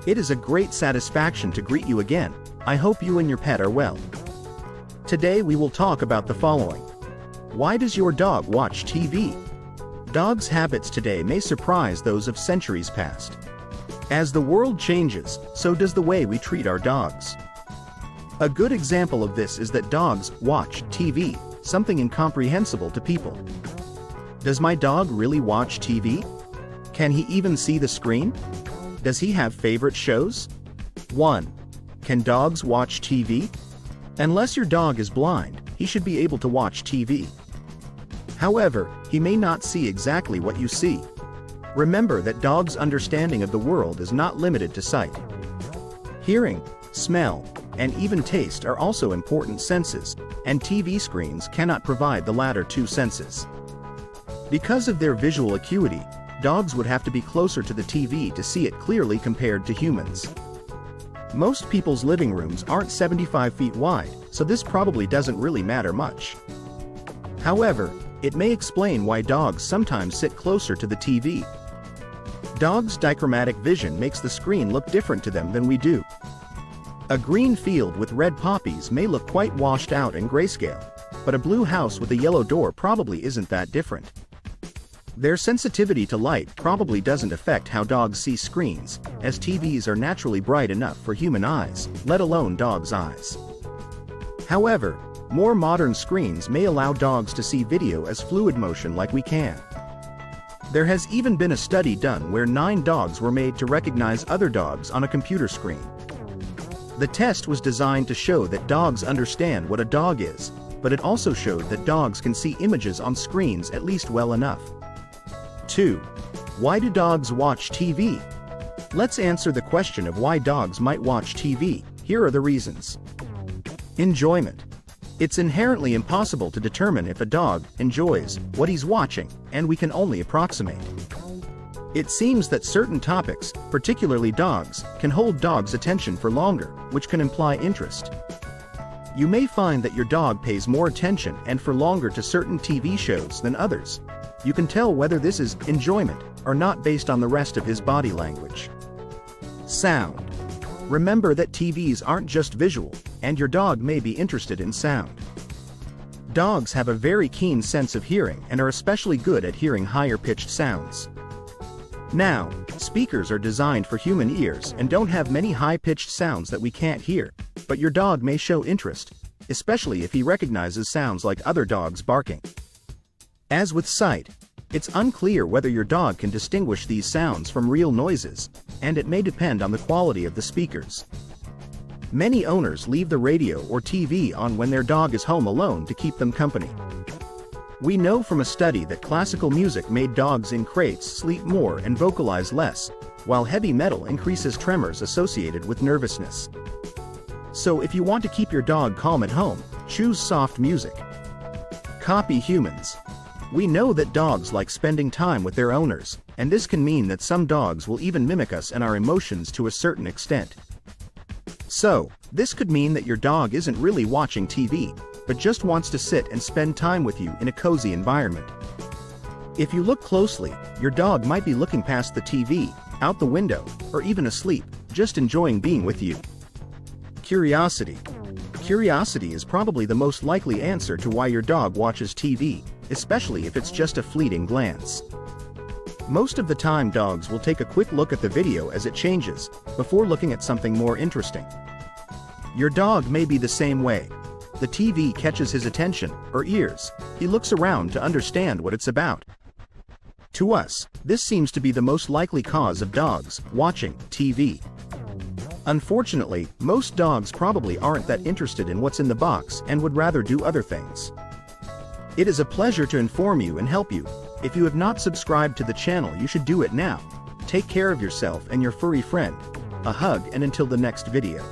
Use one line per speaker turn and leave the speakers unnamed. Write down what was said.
It is a great satisfaction to greet you again. I hope you and your pet are well. Today we will talk about the following. Why does your dog watch TV? Dogs' habits today may surprise those of centuries past. As the world changes, so does the way we treat our dogs. A good example of this is that dogs watch TV, something incomprehensible to people. Does my dog really watch TV? Can he even see the screen? Does he have favorite shows? 1. Can dogs watch TV? Unless your dog is blind, he should be able to watch TV. However, he may not see exactly what you see. Remember that dogs' understanding of the world is not limited to sight. Hearing, smell, and even taste are also important senses, and TV screens cannot provide the latter two senses. Because of their visual acuity, dogs would have to be closer to the TV to see it clearly compared to humans. Most people's living rooms aren't 75 feet wide, so this probably doesn't really matter much. However, it may explain why dogs sometimes sit closer to the TV. Dogs' dichromatic vision makes the screen look different to them than we do. A green field with red poppies may look quite washed out and grayscale, but a blue house with a yellow door probably isn't that different. Their sensitivity to light probably doesn't affect how dogs see screens, as TVs are naturally bright enough for human eyes, let alone dogs' eyes. However, more modern screens may allow dogs to see video as fluid motion like we can. There has even been a study done where 9 dogs were made to recognize other dogs on a computer screen. The test was designed to show that dogs understand what a dog is, but it also showed that dogs can see images on screens at least well enough. 2. Why do dogs watch TV? Let's answer the question of why dogs might watch TV. Here are the reasons. Enjoyment. It's inherently impossible to determine if a dog enjoys what he's watching, and we can only approximate. It seems that certain topics, particularly dogs, can hold dogs' attention for longer, which can imply interest. You may find that your dog pays more attention and for longer to certain TV shows than others. You can tell whether this is enjoyment or not based on the rest of his body language. Sound. Remember that TVs aren't just visual, and your dog may be interested in sound. Dogs have a very keen sense of hearing and are especially good at hearing higher-pitched sounds. Now, speakers are designed for human ears and don't have many high-pitched sounds that we can't hear, but your dog may show interest, especially if he recognizes sounds like other dogs barking. As with sight, it's unclear whether your dog can distinguish these sounds from real noises, and it may depend on the quality of the speakers. Many owners leave the radio or TV on when their dog is home alone to keep them company. We know from a study that classical music made dogs in crates sleep more and vocalize less, while heavy metal increases tremors associated with nervousness. So if you want to keep your dog calm at home, choose soft music. Copy humans. We know that dogs like spending time with their owners, and this can mean that some dogs will even mimic us and our emotions to a certain extent. So, this could mean that your dog isn't really watching TV, but just wants to sit and spend time with you in a cozy environment. If you look closely, your dog might be looking past the TV, out the window, or even asleep, just enjoying being with you. Curiosity. Curiosity is probably the most likely answer to why your dog watches TV, especially if it's just a fleeting glance. Most of the time dogs will take a quick look at the video as it changes, before looking at something more interesting. Your dog may be the same way. The TV catches his attention, or ears. He looks around to understand what it's about. To us, this seems to be the most likely cause of dogs watching TV. Unfortunately, most dogs probably aren't that interested in what's in the box and would rather do other things. It is a pleasure to inform you and help you. If you have not subscribed to the channel, you should do it now. Take care of yourself and your furry friend. A hug, and until the next video.